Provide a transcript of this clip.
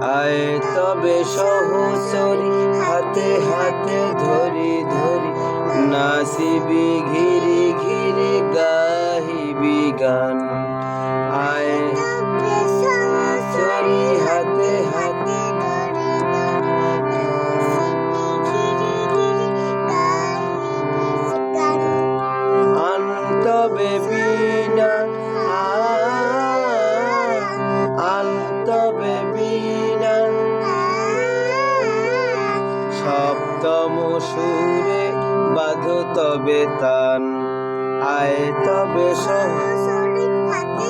আয় তবে সহচরি হাতে হাতে ধরি ধরি নাচিবি ঘিরি ঘিরি গাহিবি গান। আয় সহচরি হাতে হাতে আনতবে বিনা আনতবে বিনা সপ্তম সুরে বাঁধো তবে তান। আয় তবে সহচরি হাতে